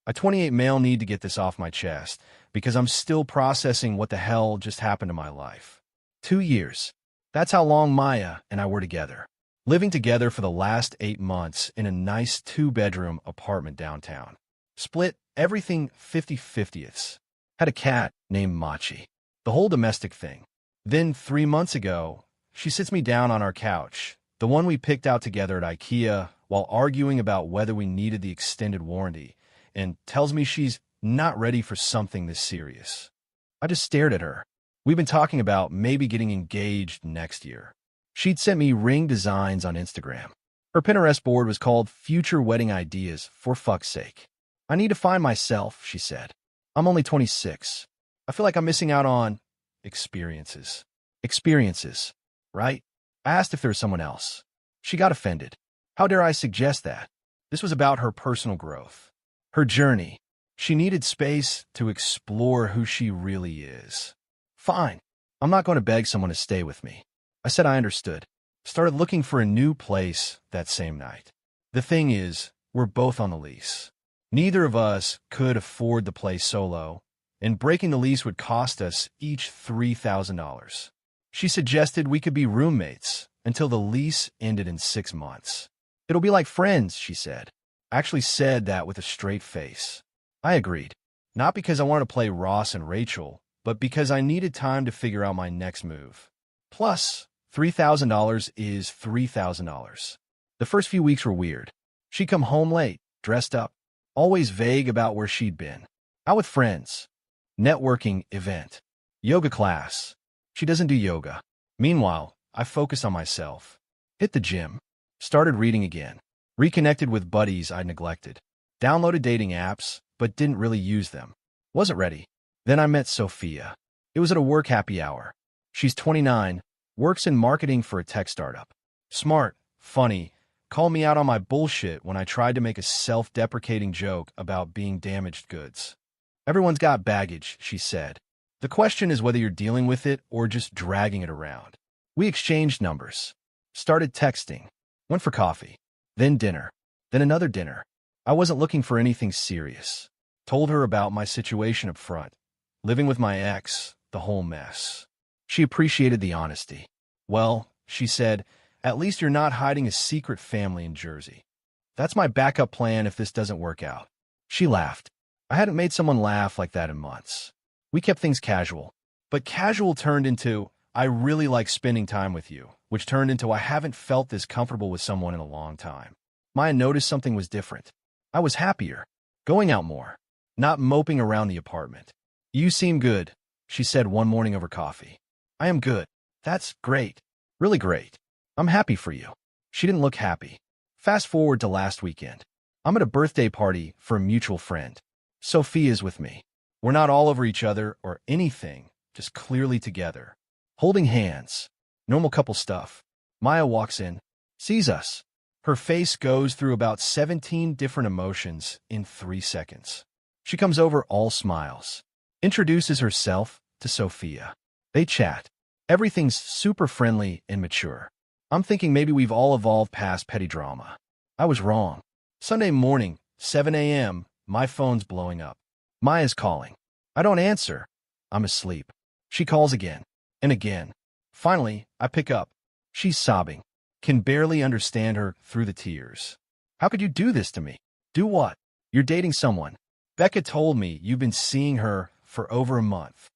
I 28 male need to get this off my chest because I'm still processing what the hell just happened to my life. 2 years. That's how long Maya and I were together. Living together for the last 8 months in a nice 2-bedroom apartment downtown. Split everything 50/50ths. Had a cat named Machi. The whole domestic thing. Then 3 months ago, she sits me down on our couch, the one we picked out together at IKEA, while arguing about whether we needed the extended warranty, and tells me she's not ready for something this serious. I just stared at her. We've been talking about maybe getting engaged next year. She'd sent me ring designs on Instagram. Her Pinterest board was called Future Wedding Ideas, for fuck's sake. I need to find myself, she said. I'm only 26. I feel like I'm missing out on experiences. Experiences, right? I asked if there was someone else. She got offended. How dare I suggest that? This was about her personal growth. Her journey. She needed space to explore who she really is. Fine. I'm not going to beg someone to stay with me. I said I understood. Started looking for a new place that same night. The thing is, we're both on the lease. Neither of us could afford the place solo, and breaking the lease would cost us each $3,000. She suggested we could be roommates until the lease ended in 6 months. It'll be like friends, she said. I actually said that with a straight face. I agreed. Not because I wanted to play Ross and Rachel, but because I needed time to figure out my next move. Plus, $3,000 is $3,000. The first few weeks were weird. She'd come home late, dressed up, always vague about where she'd been. Out with friends. Networking event. Yoga class. She doesn't do yoga. Meanwhile, I focused on myself. Hit the gym. Started reading again. Reconnected with buddies I'd neglected. Downloaded dating apps, but didn't really use them. Wasn't ready. Then I met Sophia. It was at a work happy hour. She's 29, works in marketing for a tech startup. Smart, funny, called me out on my bullshit when I tried to make a self-deprecating joke about being damaged goods. Everyone's got baggage, she said. The question is whether you're dealing with it or just dragging it around. We exchanged numbers. Started texting. Went for coffee. Then dinner. Then another dinner. I wasn't looking for anything serious. Told her about my situation up front. Living with my ex, the whole mess. She appreciated the honesty. Well, she said, at least you're not hiding a secret family in Jersey. That's my backup plan if this doesn't work out. She laughed. I hadn't made someone laugh like that in months. We kept things casual. But casual turned into, I really like spending time with you, which turned into I haven't felt this comfortable with someone in a long time. Maya noticed something was different. I was happier. Going out more. Not moping around the apartment. You seem good, she said one morning over coffee. I am good. That's great. Really great. I'm happy for you. She didn't look happy. Fast forward to last weekend. I'm at a birthday party for a mutual friend. Sophia's with me. We're not all over each other or anything, just clearly together. Holding hands. Normal couple stuff. Maya walks in, sees us. Her face goes through about 17 different emotions in 3 seconds. She comes over all smiles. Introduces herself to Sophia. They chat. Everything's super friendly and mature. I'm thinking maybe we've all evolved past petty drama. I was wrong. Sunday morning, 7 a.m., my phone's blowing up. Maya's calling. I don't answer. I'm asleep. She calls again and again. Finally, I pick up. She's sobbing. Can barely understand her through the tears. How could you do this to me? Do what? You're dating someone. Becca told me you've been seeing her for over a month.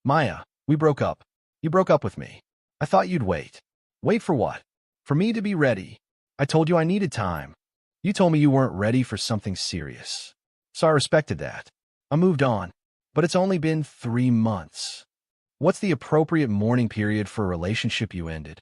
Maya, we broke up. You broke up with me. I thought you'd wait. Wait for what? For me to be ready. I told you I needed time. You told me you weren't ready for something serious. So I respected that. I moved on. But it's only been 3 months. What's the appropriate mourning period for a relationship you ended?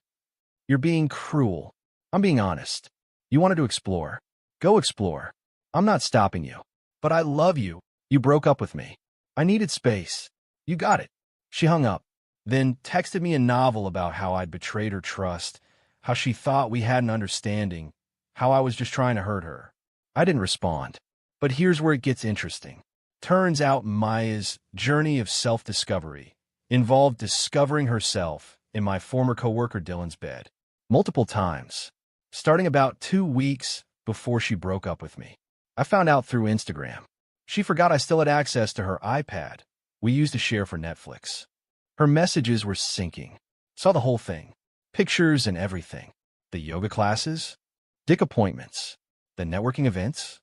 You're being cruel. I'm being honest. You wanted to explore. Go explore. I'm not stopping you. But I love you. You broke up with me. I needed space. You got it. She hung up, then texted me a novel about how I'd betrayed her trust, how she thought we had an understanding, how I was just trying to hurt her. I didn't respond. But here's where it gets interesting. Turns out Maya's journey of self-discovery involved discovering herself in my former coworker Dylan's bed. Multiple times. Starting about 2 weeks before she broke up with me. I found out through Instagram. She forgot I still had access to her iPad we used to share for Netflix. Her messages were syncing. Saw the whole thing. Pictures and everything. The yoga classes, dick appointments, the networking events,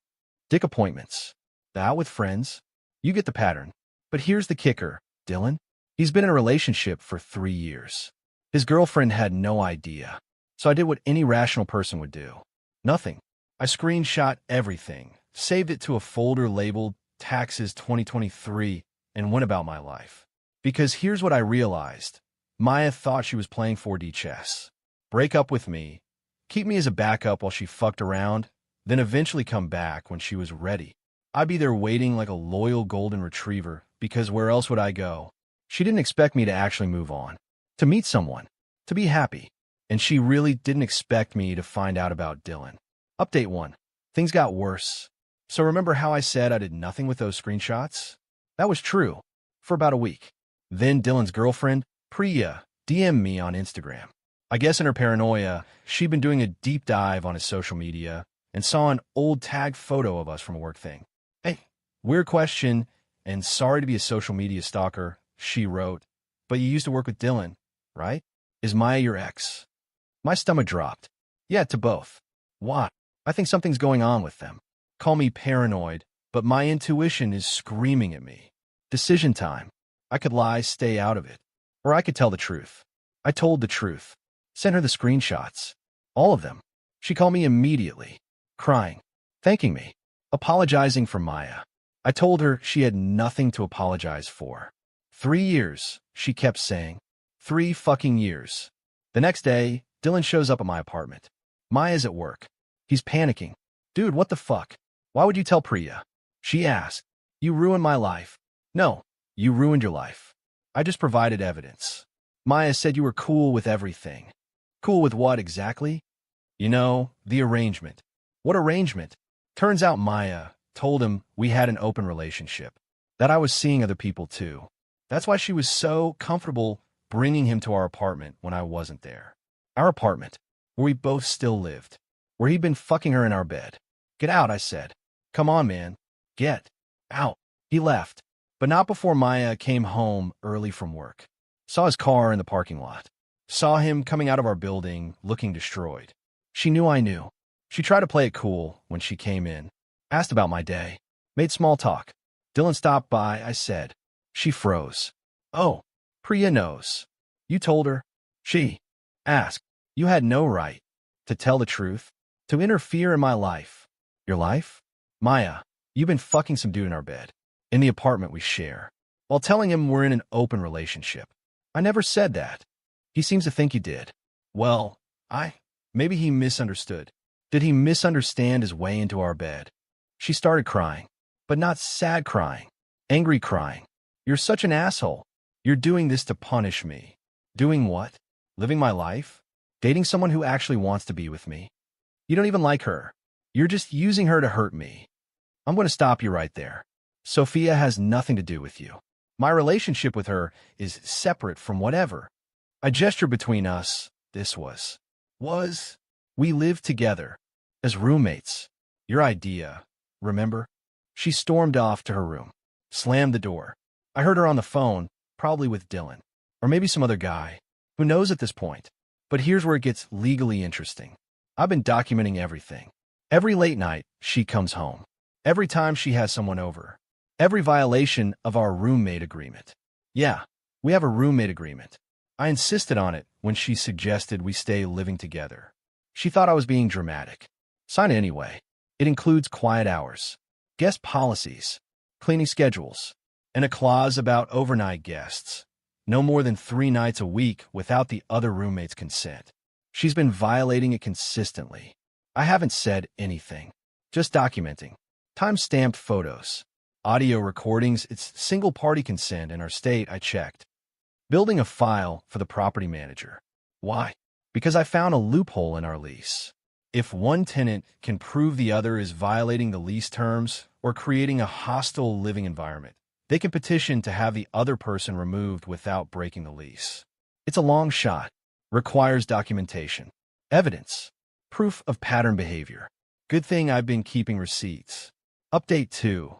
dick appointments, the out with friends. You get the pattern. But here's the kicker, Dylan. He's been in a relationship for 3 years. His girlfriend had no idea. So I did what any rational person would do. Nothing. I screenshot everything, saved it to a folder labeled Taxes 2023, and went about my life. Because here's what I realized. Maya thought she was playing 4D chess. Break up with me, keep me as a backup while she fucked around, then eventually come back when she was ready. I'd be there waiting like a loyal golden retriever, because where else would I go? She didn't expect me to actually move on, to meet someone, to be happy. And she really didn't expect me to find out about Dylan. Update 1. Things got worse. So remember how I said I did nothing with those screenshots? That was true, for about a week. Then Dylan's girlfriend, Priya, DM'd me on Instagram. I guess in her paranoia, she'd been doing a deep dive on his social media and saw an old tagged photo of us from a work thing. Hey, weird question, and sorry to be a social media stalker, she wrote, but you used to work with Dylan, right? Is Maya your ex? My stomach dropped. Yeah, to both. Why? I think something's going on with them. Call me paranoid, but my intuition is screaming at me. Decision time. I could lie, stay out of it. Or I could tell the truth. I told the truth. Sent her the screenshots. All of them. She called me immediately, crying, thanking me, apologizing for Maya. I told her she had nothing to apologize for. 3 years, she kept saying. 3 fucking years. The next day, Dylan shows up at my apartment. Maya's at work. He's panicking. Dude, what the fuck? Why would you tell Priya? She asked. You ruined my life. No, you ruined your life. I just provided evidence. Maya said you were cool with everything. Cool with what exactly? You know, the arrangement. What arrangement? Turns out Maya told him we had an open relationship, that I was seeing other people too. That's why she was so comfortable bringing him to our apartment when I wasn't there. Our apartment, where we both still lived, where he'd been fucking her in our bed. Get out, I said. Come on, man. Get out. He left, but not before Maya came home early from work. Saw his car in the parking lot. Saw him coming out of our building looking destroyed. She knew I knew. She tried to play it cool when she came in. Asked about my day. Made small talk. Dylan stopped by, I said. She froze. Oh, Priya knows. You told her? She asked. You had no right to tell the truth, to interfere in my life. Your life? Maya, you've been fucking some dude in our bed, in the apartment we share, while telling him we're in an open relationship. I never said that. He seems to think you did. Well, maybe he misunderstood. Did he misunderstand his way into our bed? She started crying, but not sad crying, angry crying. You're such an asshole. You're doing this to punish me. Doing what? Living my life? Dating someone who actually wants to be with me? You don't even like her. You're just using her to hurt me. I'm going to stop you right there. Sophia has nothing to do with you. My relationship with her is separate from whatever. I gestured between us. This was. We lived together. As roommates. Your idea, remember? She stormed off to her room. Slammed the door. I heard her on the phone, probably with Dylan. Or maybe some other guy. Who knows at this point? But here's where it gets legally interesting. I've been documenting everything. Every late night, she comes home. Every time she has someone over. Every violation of our roommate agreement. Yeah, we have a roommate agreement. I insisted on it when she suggested we stay living together. She thought I was being dramatic. Sign it anyway. It includes quiet hours, guest policies, cleaning schedules, and a clause about overnight guests. No more than 3 nights a week without the other roommate's consent. She's been violating it consistently. I haven't said anything. Just documenting. Time-stamped photos. Audio recordings, it's single-party consent in our state, I checked. Building a file for the property manager. Why? Because I found a loophole in our lease. If one tenant can prove the other is violating the lease terms or creating a hostile living environment, they can petition to have the other person removed without breaking the lease. It's a long shot. Requires documentation. Evidence. Proof of pattern behavior. Good thing I've been keeping receipts. Update 2.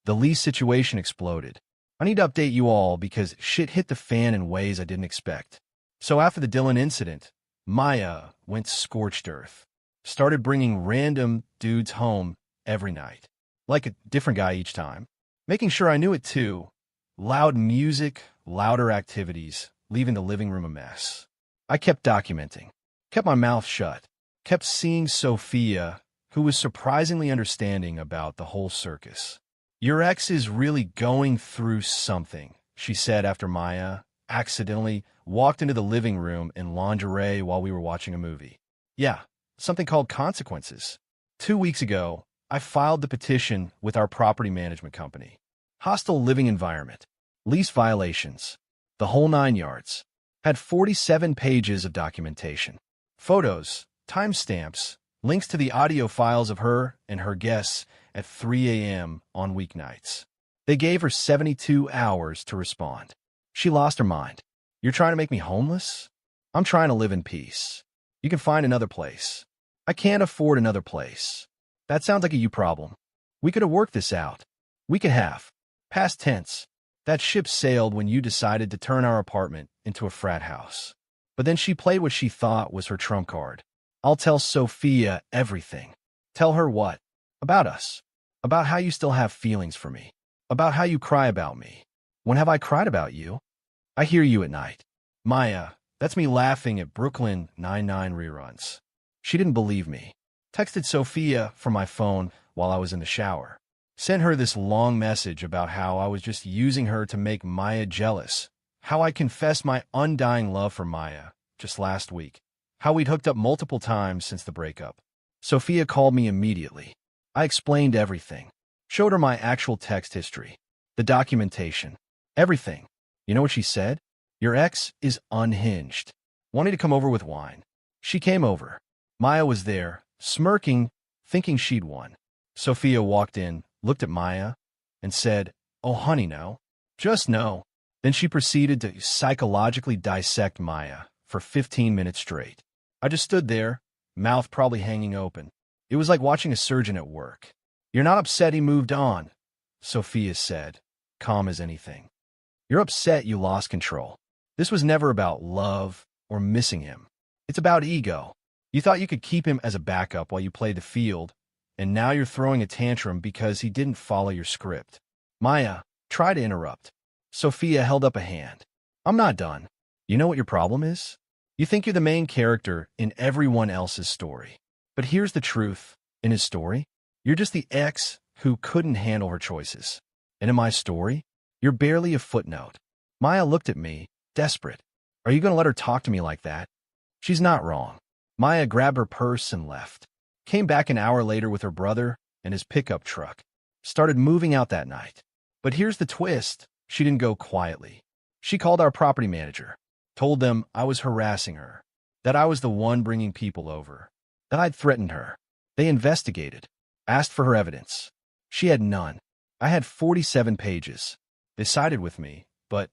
The lease situation exploded. I need to update you all because shit hit the fan in ways I didn't expect. So after the Dylan incident, Maya went scorched earth. Started bringing random dudes home every night. Like a different guy each time. Making sure I knew it too. Loud music, louder activities, leaving the living room a mess. I kept documenting. Kept my mouth shut. Kept seeing Sophia, who was surprisingly understanding about the whole circus. Your ex is really going through something, she said after Maya accidentally walked into the living room in lingerie while we were watching a movie. Yeah, something called consequences. 2 weeks ago, I filed the petition with our property management company. Hostile living environment, lease violations, the whole 9 yards. Had 47 pages of documentation. Photos, timestamps, links to the audio files of her and her guests at 3 a.m. on weeknights. They gave her 72 hours to respond. She lost her mind. You're trying to make me homeless? I'm trying to live in peace. You can find another place. I can't afford another place. That sounds like a you problem. We could have worked this out. We could have. Past tense. That ship sailed when you decided to turn our apartment into a frat house. But then she played what she thought was her trump card. I'll tell Sophia everything. Tell her what? About us. About how you still have feelings for me. About how you cry about me. When have I cried about you? I hear you at night. Maya, that's me laughing at Brooklyn Nine-Nine reruns. She didn't believe me. Texted Sophia from my phone while I was in the shower. Sent her this long message about how I was just using her to make Maya jealous. How I confessed my undying love for Maya just last week. How we'd hooked up multiple times since the breakup. Sophia called me immediately. I explained everything. Showed her my actual text history. The documentation. Everything. You know what she said? Your ex is unhinged. Wanting to come over with wine. She came over. Maya was there, smirking, thinking she'd won. Sophia walked in, looked at Maya, and said, "Oh, honey, no. Just no." Then she proceeded to psychologically dissect Maya for 15 minutes straight. I just stood there, mouth probably hanging open. It was like watching a surgeon at work. You're not upset he moved on, Sophia said, calm as anything. You're upset you lost control. This was never about love or missing him. It's about ego. You thought you could keep him as a backup while you played the field, and now you're throwing a tantrum because he didn't follow your script. Maya, try to interrupt. Sophia held up a hand. I'm not done. You know what your problem is? You think you're the main character in everyone else's story. But here's the truth. In his story, you're just the ex who couldn't handle her choices. And in my story, you're barely a footnote. Maya looked at me, desperate. Are you going to let her talk to me like that? She's not wrong. Maya grabbed her purse and left. Came back an hour later with her brother and his pickup truck. Started moving out that night. But here's the twist. She didn't go quietly. She called our property manager. Told them I was harassing her. That I was the one bringing people over. That I'd threatened her. They investigated. Asked for her evidence. She had none. I had 47 pages. They sided with me, but,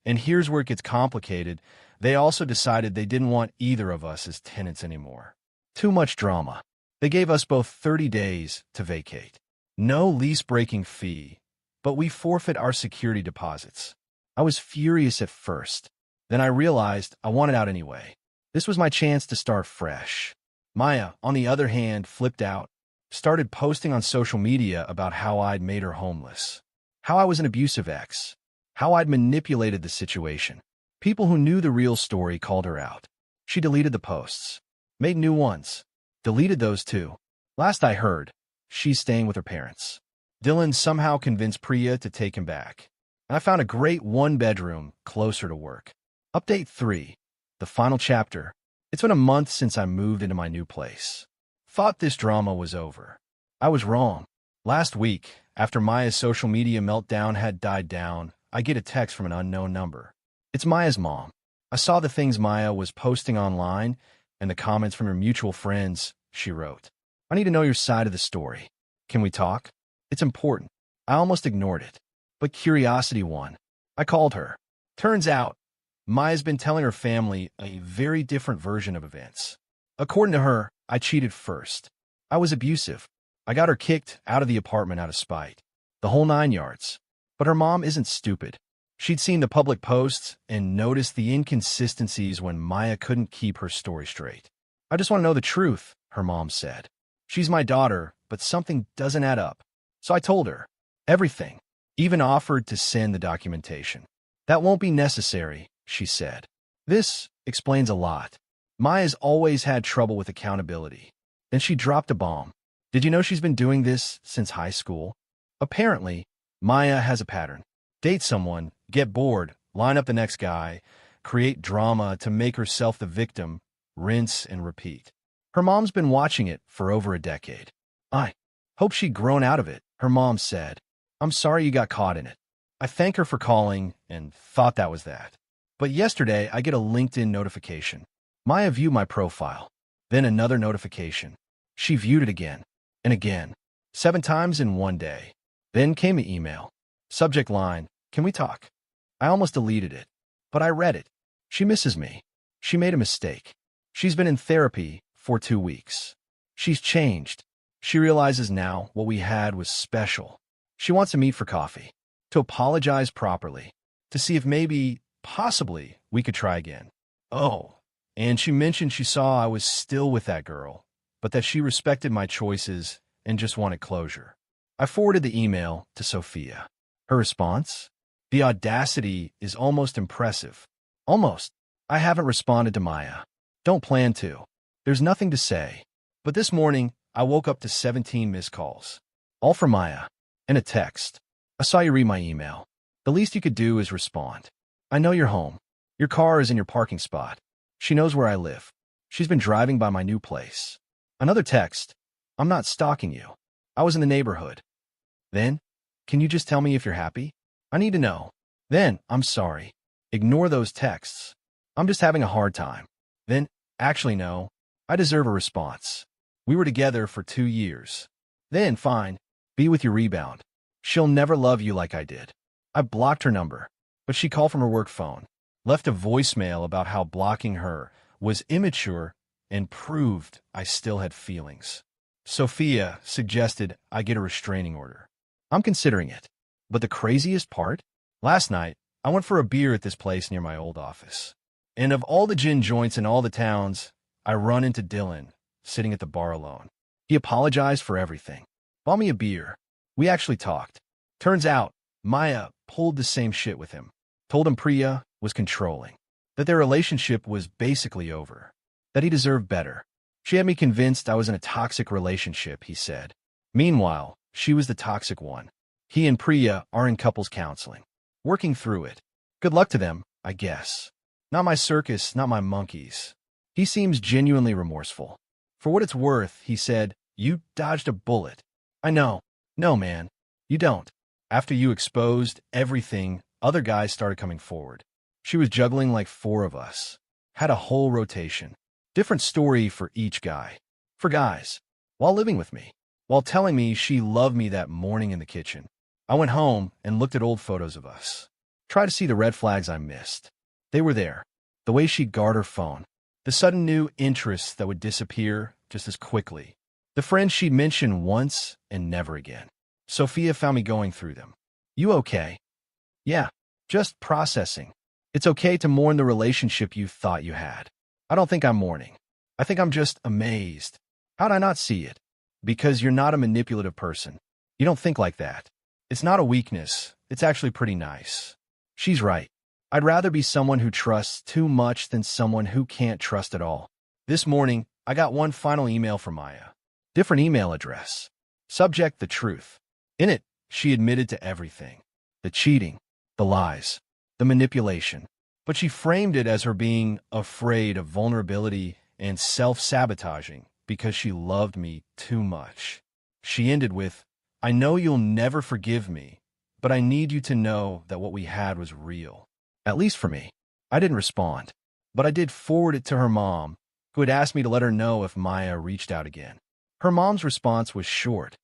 and here's where it gets complicated, they also decided they didn't want either of us as tenants anymore. Too much drama. They gave us both 30 days to vacate. No lease-breaking fee, but we forfeit our security deposits. I was furious at first. Then I realized I wanted out anyway. This was my chance to start fresh. Maya, on the other hand, flipped out. Started posting on social media about how I'd made her homeless. How I was an abusive ex. How I'd manipulated the situation. People who knew the real story called her out. She deleted the posts. Made new ones. Deleted those too. Last I heard, she's staying with her parents. Dylan somehow convinced Priya to take him back. And I found a great one-bedroom closer to work. Update 3. The final chapter. It's been a month since I moved into my new place. Thought this drama was over. I was wrong. Last week, after Maya's social media meltdown had died down, I get a text from an unknown number. It's Maya's mom. I saw the things Maya was posting online and the comments from her mutual friends, she wrote. I need to know your side of the story. Can we talk? It's important. I almost ignored it. But curiosity won. I called her. Turns out, Maya's been telling her family a very different version of events. According to her, I cheated first. I was abusive. I got her kicked out of the apartment out of spite. the whole 9 yards. But her mom isn't stupid. She'd seen the public posts and noticed the inconsistencies when Maya couldn't keep her story straight. "I just want to know the truth," her mom said. "She's my daughter, but something doesn't add up." So I told her everything, even offered to send the documentation. "That won't be necessary," she said. This explains a lot. Maya's always had trouble with accountability. Then she dropped a bomb. "Did you know she's been doing this since high school?" Apparently, Maya has a pattern. Date someone, get bored, line up the next guy, create drama to make herself the victim, rinse and repeat. Her mom's been watching it for over a decade. "I hope she'd grown out of it," her mom said. "I'm sorry you got caught in it." I thank her for calling and thought that was that. But yesterday, I get a LinkedIn notification. Maya viewed my profile. Then another notification. She viewed it again and again, 7 times in one day. Then came an email. Subject line, "Can we talk?" I almost deleted it, but I read it. She misses me. She made a mistake. She's been in therapy for 2 weeks. She's changed. She realizes now what we had was special. She wants to meet for coffee, to apologize properly, to see if maybe, possibly, we could try again. Oh, and she mentioned she saw I was still with that girl, but that she respected my choices and just wanted closure. I forwarded the email to Sophia. Her response? The audacity is almost impressive. Almost. I haven't responded to Maya. Don't plan to. There's nothing to say. But this morning, I woke up to 17 missed calls. All from Maya. And a text. "I saw you read my email. The least you could do is respond. I know you're home. Your car is in your parking spot. She knows where I live. She's been driving by my new place." Another text. "I'm not stalking you. I was in the neighborhood." Then, "Can you just tell me if you're happy? I need to know." Then, "I'm sorry. Ignore those texts. I'm just having a hard time." Then, "Actually, no. I deserve a response. We were together for 2 years." Then, "Fine. Be with your rebound. She'll never love you like I did." I blocked her number, but she called from her work phone, left a voicemail about how blocking her was immature and proved I still had feelings. Sophia suggested I get a restraining order. I'm considering it. But the craziest part? Last night, I went for a beer at this place near my old office. And of all the gin joints in all the towns, I run into Dylan, sitting at the bar alone. He apologized for everything. Bought me a beer. We actually talked. Turns out, Maya pulled the same shit with him. Told him Priya was controlling. That their relationship was basically over. That he deserved better. She had me convinced I was in a toxic relationship, he said. Meanwhile, she was the toxic one. He and Priya are in couples counseling. Working through it. Good luck to them, I guess. Not my circus, not my monkeys. He seems genuinely remorseful. For what it's worth, he said, "You dodged a bullet." I know. No, man. You don't. After you exposed everything, other guys started coming forward. She was juggling like 4 of us. Had a whole rotation. Different story for each guy. For guys. While living with me. While telling me she loved me that morning in the kitchen. I went home and looked at old photos of us. Tried to see the red flags I missed. They were there. The way she'd guard her phone. The sudden new interests that would disappear just as quickly. The friends she'd mentioned once and never again. Sophia found me going through them. You okay? Yeah, just processing. It's okay to mourn the relationship you thought you had. I don't think I'm mourning. I think I'm just amazed. How'd I not see it? Because you're not a manipulative person. You don't think like that. It's not a weakness. It's actually pretty nice. She's right. I'd rather be someone who trusts too much than someone who can't trust at all. This morning, I got one final email from Maya. Different email address. Subject: the truth. In it, she admitted to everything. The cheating, the lies, the manipulation. But she framed it as her being afraid of vulnerability and self-sabotaging because she loved me too much. She ended with, "I know you'll never forgive me, but I need you to know that what we had was real." At least for me. I didn't respond, but I did forward it to her mom, who had asked me to let her know if Maya reached out again. Her mom's response was short.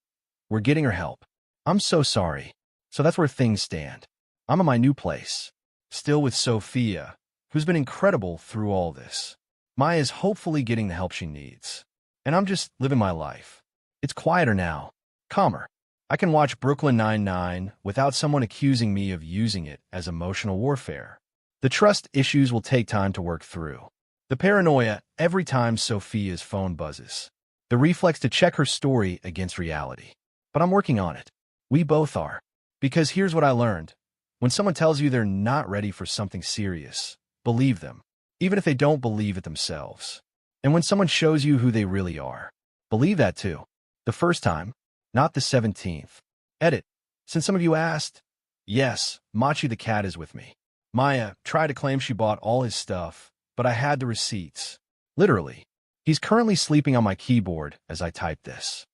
"We're getting her help. I'm so sorry." So that's where things stand. I'm in my new place, still with Sophia, who's been incredible through all this. Maya's hopefully getting the help she needs. And I'm just living my life. It's quieter now, calmer. I can watch Brooklyn Nine-Nine without someone accusing me of using it as emotional warfare. The trust issues will take time to work through. The paranoia every time Sophia's phone buzzes. The reflex to check her story against reality. But I'm working on it. We both are. Because here's what I learned. When someone tells you they're not ready for something serious, believe them, even if they don't believe it themselves. And when someone shows you who they really are, believe that too. The first time, not the 17th. Edit. Since some of you asked, yes, Machi the cat is with me. Maya tried to claim she bought all his stuff, but I had the receipts. Literally. He's currently sleeping on my keyboard as I type this.